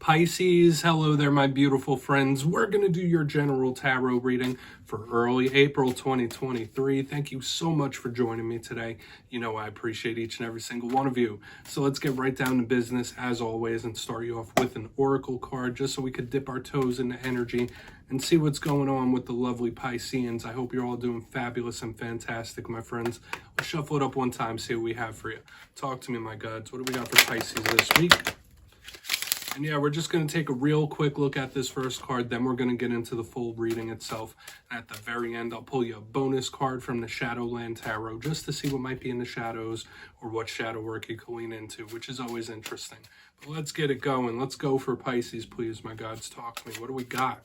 Pisces, hello there, my beautiful friends. We're going to do your general tarot reading for early April 2023. Thank you so much for joining me today. You know, I appreciate each and every single one of you. So let's get right down to business as always and start you off with an oracle card just so we could dip our toes into energy and see what's going on with the lovely Pisceans. I hope you're all doing fabulous and fantastic, my friends. Let's shuffle it up one time, see what we have for you. Talk to me, my gods. What do we got for Pisces this week? And yeah, we're just going to take a real quick look at this first card, then we're going to get into the full reading itself. And at the very end, I'll pull you a bonus card from the Shadowland Tarot just to see what might be in the shadows or what shadow work you can lean into, which is always interesting. But let's get it going. Let's go for Pisces, please, my gods. Talk to me. What do we got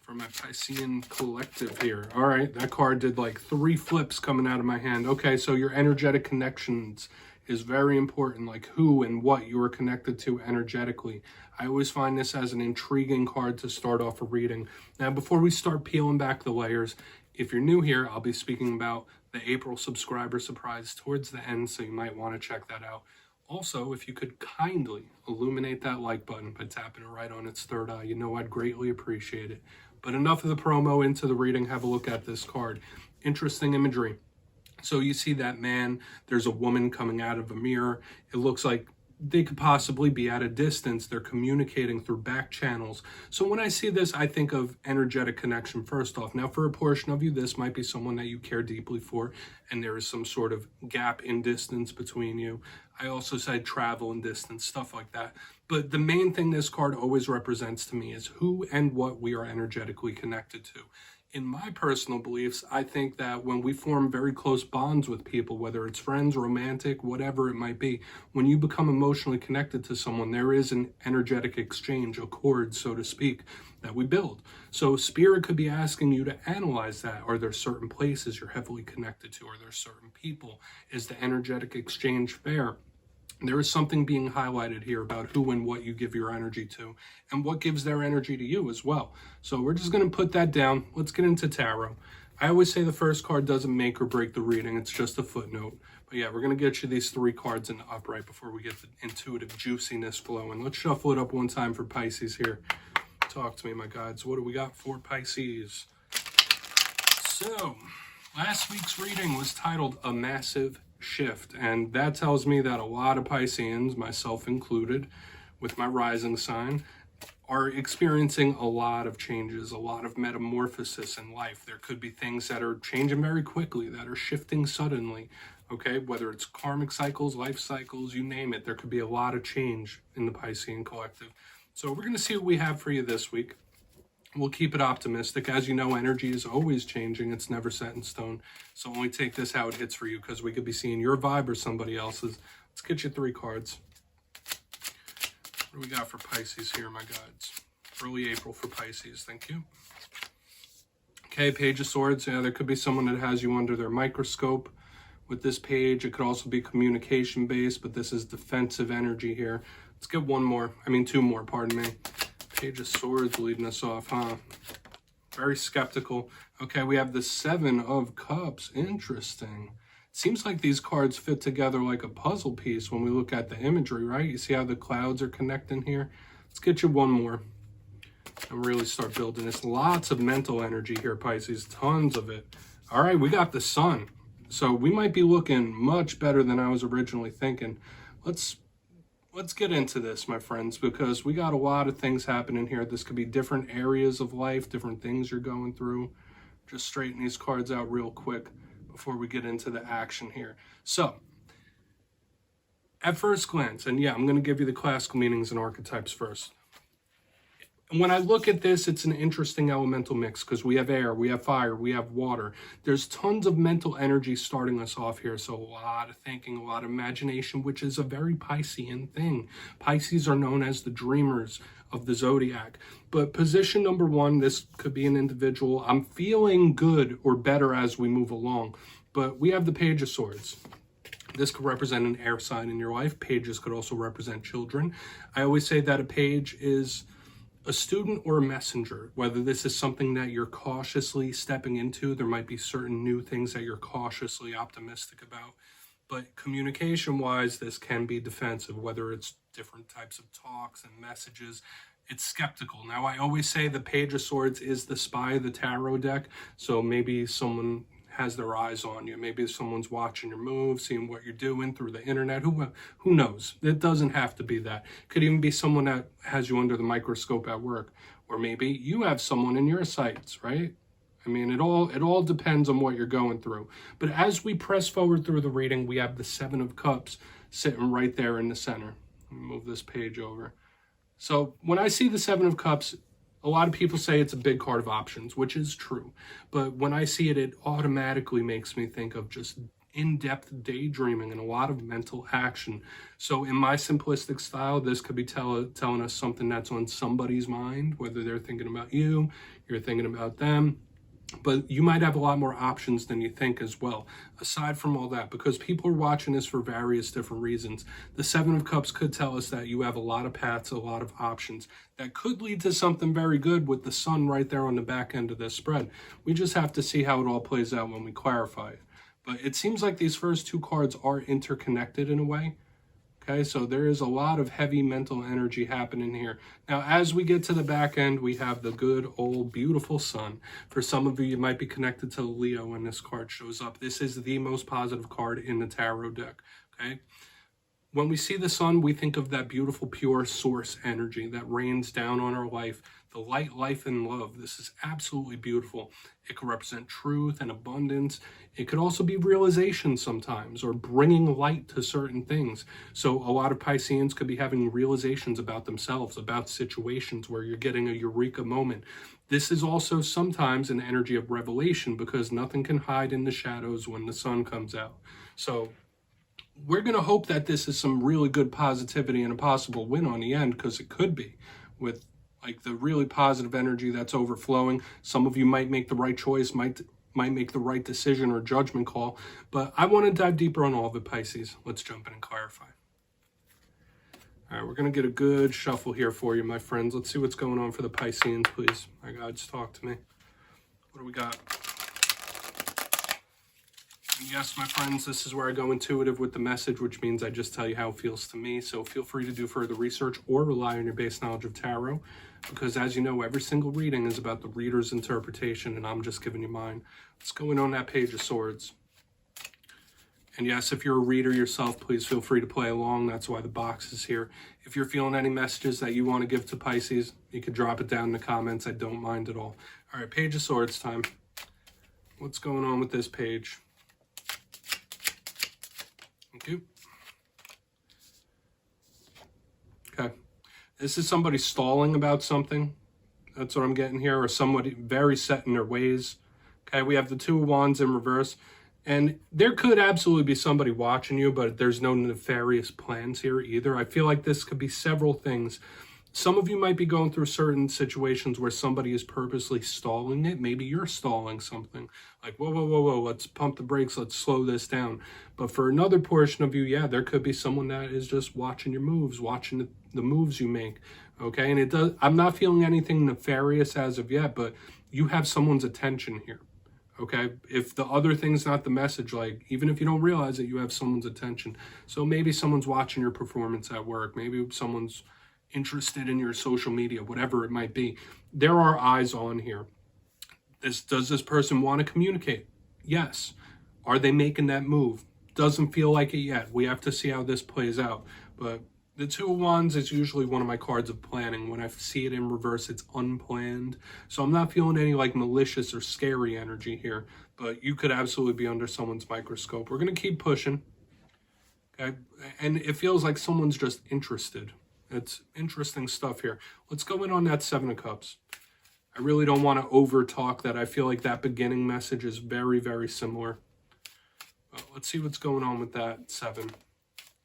for my Piscean collective here? All right, that card did like 3 flips coming out of my hand. Okay, so your energetic connections is very important, like who and what you are connected to energetically. I always find this as an intriguing card to start off a reading. Now, before we start peeling back the layers, if you're new here, I'll be speaking about the April subscriber surprise towards the end, so you might want to check that out. Also, if you could kindly illuminate that like button by tapping it right on its third eye, you know I'd greatly appreciate it. But enough of the promo, into the reading. Have a look at this card. Interesting imagery. So you see that man, there's a woman coming out of a mirror. It looks like they could possibly be at a distance. They're communicating through back channels. So when I see this, I think of energetic connection first off. Now, for a portion of you, this might be someone that you care deeply for, and there is some sort of gap in distance between you. I also said travel and distance, stuff like that. But the main thing this card always represents to me is who and what we are energetically connected to. In my personal beliefs, I think that when we form very close bonds with people, whether it's friends, romantic, whatever it might be, when you become emotionally connected to someone, there is an energetic exchange, a cord, so to speak, that we build. So Spirit could be asking you to analyze that. Are there certain places you're heavily connected to? Are there certain people? Is the energetic exchange fair? There is something being highlighted here about who and what you give your energy to and what gives their energy to you as well. So we're just going to put that down. Let's get into tarot. I always say the first card doesn't make or break the reading. It's just a footnote. But yeah, we're going to get you these 3 cards in the upright before we get the intuitive juiciness flowing. Let's shuffle it up one time for Pisces here. Talk to me, my gods. What do we got for Pisces? So, last week's reading was titled A Massive Shift, and that tells me that a lot of Pisceans, myself included, with my rising sign, are experiencing a lot of changes, a lot of metamorphosis in life. There could be things that are changing very quickly, that are shifting suddenly, okay? Whether it's karmic cycles, life cycles, you name it, there could be a lot of change in the Piscean collective. So we're going to see what we have for you this week. We'll keep it optimistic. As you know, energy is always changing. It's never set in stone. So only take this how it hits for you, because we could be seeing your vibe or somebody else's. Let's get you 3 cards. What do we got for Pisces here, my gods? Early April for Pisces. Thank you. Okay, Page of Swords. Yeah, there could be someone that has you under their microscope with this page. It could also be communication based, but this is defensive energy here. Let's get 2 more, pardon me. Page of Swords leading us off, huh? Very skeptical. Okay, we have the 7 of Cups. Interesting. Seems like these cards fit together like a puzzle piece when we look at the imagery, right? You see how the clouds are connecting here? Let's get you 1 more and really start building this. Lots of mental energy here, Pisces. Tons of it. All right, we got the Sun. So we might be looking much better than I was originally thinking. Let's get into this, my friends, because we got a lot of things happening here. This could be different areas of life, different things you're going through. Just straighten these cards out real quick before we get into the action here. So, at first glance, and yeah, I'm going to give you the classical meanings and archetypes first. When I look at this, it's an interesting elemental mix because we have air, we have fire, we have water. There's tons of mental energy starting us off here. So a lot of thinking, a lot of imagination, which is a very Piscean thing. Pisces are known as the dreamers of the zodiac. But position number 1, this could be an individual. I'm feeling good or better as we move along. But we have the Page of Swords. This could represent an air sign in your life. Pages could also represent children. I always say that a page is a student or a messenger, whether this is something that you're cautiously stepping into. There might be certain new things that you're cautiously optimistic about. But communication-wise, this can be defensive, whether it's different types of talks and messages. It's skeptical. Now, I always say the Page of Swords is the spy of the tarot deck, so maybe someone has their eyes on you. Maybe someone's watching your moves, seeing what you're doing through the internet. Who knows? It doesn't have to be that. It could even be someone that has you under the microscope at work, or maybe you have someone in your sights, right? I mean, it all depends on what you're going through. But as we press forward through the reading, we have the Seven of Cups sitting right there in the center. Let me move this page over. So when I see the Seven of Cups, a lot of people say it's a big card of options, which is true. But when I see it, it automatically makes me think of just in-depth daydreaming and a lot of mental action. So in my simplistic style, this could be telling us something that's on somebody's mind, whether they're thinking about you, you're thinking about them. But you might have a lot more options than you think as well, aside from all that, because people are watching this for various different reasons. The Seven of Cups could tell us that you have a lot of paths, a lot of options that could lead to something very good with the sun right there on the back end of this spread. We just have to see how it all plays out when we clarify it. But it seems like these first two cards are interconnected in a way. Okay, so there is a lot of heavy mental energy happening here. Now, as we get to the back end, we have the good, old, beautiful sun. For some of you, you might be connected to Leo when this card shows up. This is the most positive card in the tarot deck, okay? When we see the sun, we think of that beautiful, pure source energy that rains down on our life, the light, life, and love. This is absolutely beautiful. It can represent truth and abundance. It could also be realization sometimes, or bringing light to certain things. So a lot of Pisceans could be having realizations about themselves, about situations where you're getting a eureka moment. This is also sometimes an energy of revelation, because nothing can hide in the shadows when the sun comes out. So we're going to hope that this is some really good positivity and a possible win on the end, because it could be, with like the really positive energy that's overflowing. Some of you might make the right choice, might make the right decision or judgment call. But I want to dive deeper on all of it, Pisces. Let's jump in and clarify. All right, we're going to get a good shuffle here for you, my friends. Let's see what's going on for the Pisceans, please. My God, just talk to me. What do we got? And yes, my friends, this is where I go intuitive with the message, which means I just tell you how it feels to me. So feel free to do further research or rely on your base knowledge of tarot, because as you know, every single reading is about the reader's interpretation, and I'm just giving you mine. Let's go in on that Page of Swords. And yes, if you're a reader yourself, please feel free to play along. That's why the box is here. If you're feeling any messages that you want to give to Pisces, you can drop it down in the comments. I don't mind at all. All right, Page of Swords time. What's going on with this page? Thank you. Okay. This is somebody stalling about something. That's what I'm getting here. Or somebody very set in their ways. Okay, we have the Two of Wands in reverse. And there could absolutely be somebody watching you, but there's no nefarious plans here either. I feel like this could be several things. Some of you might be going through certain situations where somebody is purposely stalling it. Maybe you're stalling something. Like, whoa, whoa, whoa, whoa, let's pump the brakes, let's slow this down. But for another portion of you, yeah, there could be someone that is just watching your moves, watching the moves you make, okay? And I'm not feeling anything nefarious as of yet, but you have someone's attention here, okay? If the other thing's not the message, like, even if you don't realize it, you have someone's attention. So maybe someone's watching your performance at work. Maybe someone's interested in your social media, whatever it might be. There are eyes on here. Does this person want to communicate? Yes. Are they making that move? Doesn't feel like it yet. We have to see how this plays out. But the Two of Wands is usually one of my cards of planning. When I see it in reverse, it's unplanned. So I'm not feeling any like malicious or scary energy here, but you could absolutely be under someone's microscope. We're going to keep pushing. Okay? And it feels like someone's just interested. It's interesting stuff here. Let's go in on that Seven of Cups. I really don't want to over talk that. I feel like that beginning message is very, very similar. But let's see what's going on with that Seven.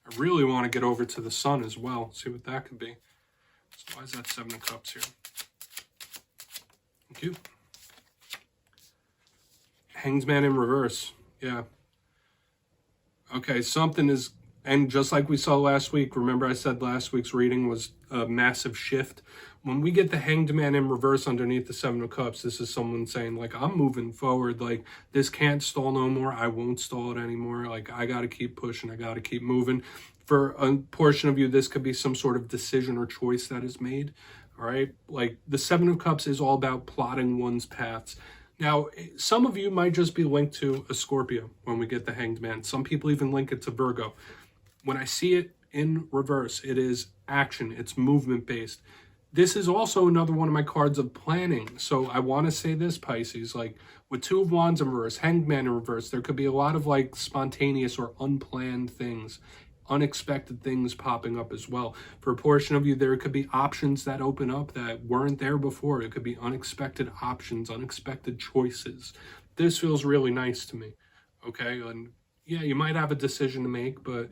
I really want to get over to the Sun as well. See what that could be. So why is that Seven of Cups here? Thank you. Hanged Man in reverse. Yeah. Okay, something is... And just like we saw last week, remember I said last week's reading was a massive shift. When we get the Hanged Man in reverse underneath the Seven of Cups, this is someone saying, like, I'm moving forward. Like, this can't stall no more. I won't stall it anymore. Like, I got to keep pushing. I got to keep moving. For a portion of you, this could be some sort of decision or choice that is made. All right. Like the Seven of Cups is all about plotting one's paths. Now, some of you might just be linked to a Scorpio when we get the Hanged Man. Some people even link it to Virgo. When I see it in reverse, it is action. It's movement based. This is also another one of my cards of planning. So I want to say this, Pisces, like with Two of Wands in reverse, Hanged Man in reverse, there could be a lot of like spontaneous or unplanned things, unexpected things popping up as well. For a portion of you, there could be options that open up that weren't there before. It could be unexpected options, unexpected choices. This feels really nice to me. Okay. And yeah, you might have a decision to make, but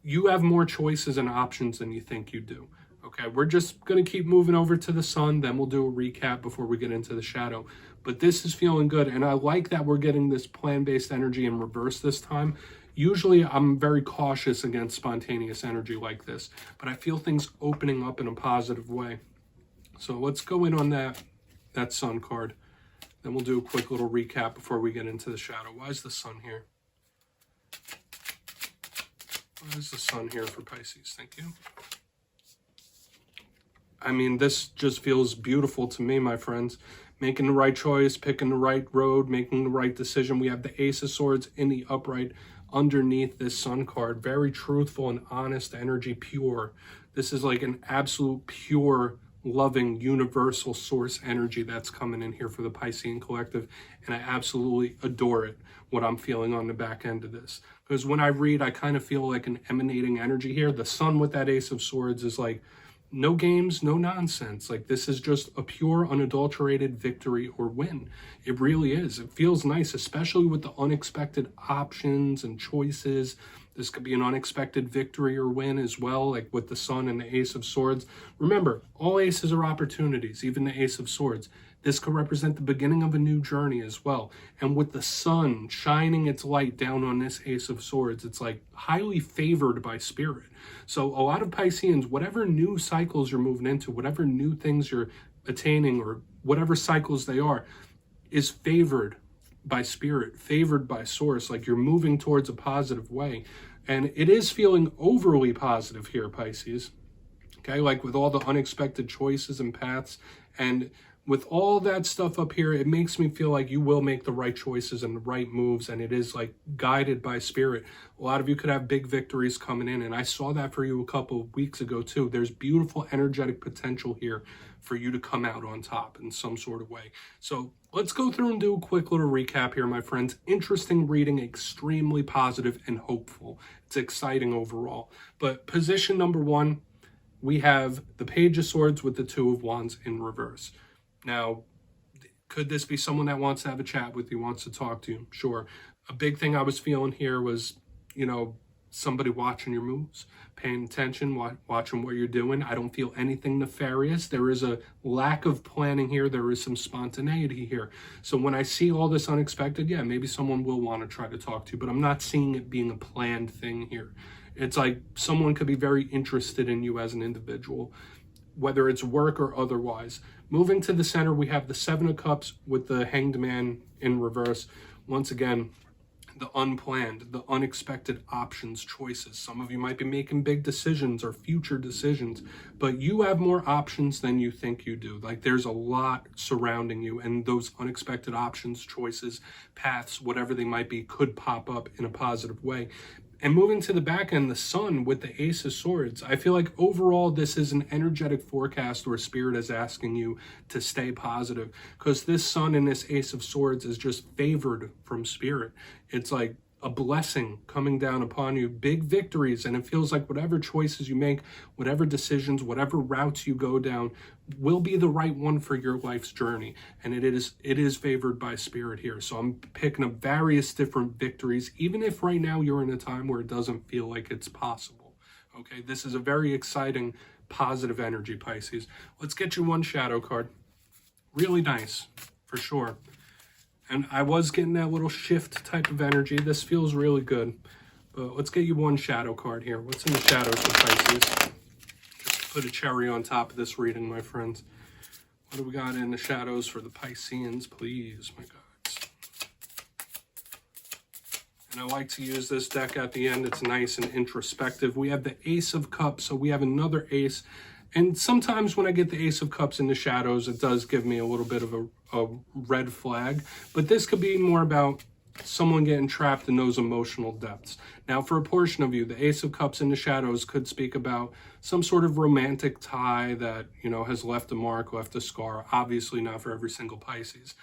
you have more choices and options than you think you do. Okay, we're just going to keep moving over to the sun, then we'll do a recap before we get into the shadow. But this is feeling good, and I like that we're getting this plan-based energy in reverse this time. Usually, I'm very cautious against spontaneous energy like this, but I feel things opening up in a positive way. So let's go in on that sun card. Then we'll do a quick little recap before we get into the shadow. Why is the sun here? Why is the sun here for Pisces? Thank you. I mean, this just feels beautiful to me, my friends. Making the right choice, picking the right road, making the right decision. We have the Ace of Swords in the upright underneath this sun card. Very truthful and honest energy, pure. This is like an absolute pure, loving, universal source energy that's coming in here for the Piscean collective. And I absolutely adore it, what I'm feeling on the back end of this. Because when I read, I kind of feel like an emanating energy here. The sun with that Ace of Swords is like, no games, no nonsense. Like this is just a pure, unadulterated victory or win. It really is. It feels nice, especially with the unexpected options and choices. This could be an unexpected victory or win as well, like with the sun and the Ace of Swords. Remember, all aces are opportunities, even the Ace of Swords. This could represent the beginning of a new journey as well. And with the sun shining its light down on this Ace of Swords, it's like highly favored by spirit. So a lot of Pisceans, whatever new cycles you're moving into, whatever new things you're attaining or whatever cycles they are, is favored by spirit, favored by source. Like you're moving towards a positive way. And it is feeling overly positive here, Pisces. Okay, like with all the unexpected choices and paths and with all that stuff up here, it makes me feel like you will make the right choices and the right moves, and it is like guided by spirit. A lot of you could have big victories coming in, and I saw that for you a couple of weeks ago too. There's beautiful energetic potential here for you to come out on top in some sort of way. So let's go through and do a quick little recap here, my friends. Interesting reading, extremely positive and hopeful. It's exciting overall. But position number one, we have the Page of Swords with the Two of Wands in reverse. Now, could this be someone that wants to have a chat with you, wants to talk to you? Sure. A big thing I was feeling here was, somebody watching your moves, paying attention, watching what you're doing. I don't feel anything nefarious. There is a lack of planning here. There is some spontaneity here. So when I see all this unexpected, yeah, maybe someone will want to try to talk to you, but I'm not seeing it being a planned thing here. It's like someone could be very interested in you as an individual, whether it's work or otherwise. Moving to the center, we have the Seven of Cups with the Hanged Man in reverse. Once again, the unplanned, the unexpected options, choices. Some of you might be making big decisions or future decisions, but you have more options than you think you do. Like there's a lot surrounding you, and those unexpected options, choices, paths, whatever they might be, could pop up in a positive way. And moving to the back end, the sun with the Ace of Swords, I feel like overall this is an energetic forecast where spirit is asking you to stay positive, because this sun and this Ace of Swords is just favored from spirit. It's like a blessing coming down upon you, big victories, and it feels like whatever choices you make, whatever decisions, whatever routes you go down will be the right one for your life's journey, and it is favored by spirit here. So I'm picking up various different victories, even if right now you're in a time where it doesn't feel like it's possible. Okay, this is a very exciting, positive energy, Pisces. Let's get you one shadow card. Really nice, for sure. And I was getting that little shift type of energy. This feels really good. But let's get you one shadow card here. What's in the shadows for Pisces? Just to put a cherry on top of this reading, my friends. What do we got in the shadows for the Pisceans, please, my gods? And I like to use this deck at the end. It's nice and introspective. We have the Ace of Cups, so we have another ace. And sometimes when I get the Ace of Cups in the shadows, it does give me a little bit of a red flag. But this could be more about someone getting trapped in those emotional depths. Now, for a portion of you, the Ace of Cups in the shadows could speak about some sort of romantic tie that, you know, has left a mark, left a scar. Obviously not for every single Pisces.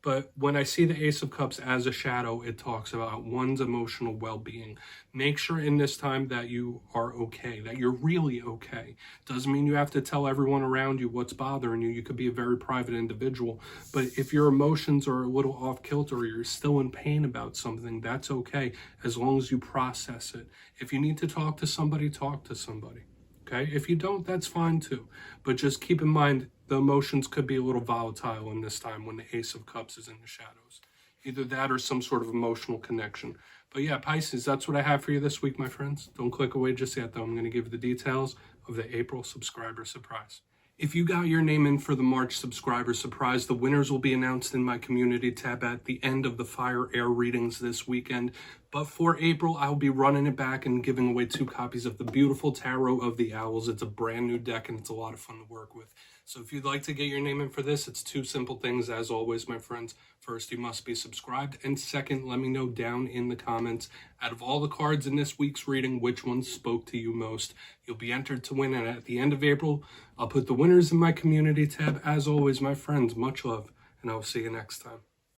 But when I see the Ace of Cups as a shadow, it talks about one's emotional well-being. Make sure in this time that you are okay, that you're really okay. Doesn't mean you have to tell everyone around you what's bothering you. You could be a very private individual. But if your emotions are a little off kilter or you're still in pain about something, that's okay, as long as you process it. If you need to talk to somebody, talk to somebody. Okay, if you don't, that's fine too. But just keep in mind, the emotions could be a little volatile in this time when the Ace of Cups is in the shadows. Either that or some sort of emotional connection. But yeah, Pisces, that's what I have for you this week, my friends. Don't click away just yet, though. I'm going to give you the details of the April subscriber surprise. If you got your name in for the March subscriber surprise, the winners will be announced in my community tab at the end of the Fire Air readings this weekend. But for April, I'll be running it back and giving away 2 copies of the beautiful Tarot of the Owls. It's a brand new deck and it's a lot of fun to work with. So if you'd like to get your name in for this, it's 2 simple things as always, my friends. First, you must be subscribed. And second, let me know down in the comments, out of all the cards in this week's reading, which ones spoke to you most. You'll be entered to win. And at the end of April, I'll put the winners in my community tab. As always, my friends, much love. And I'll see you next time.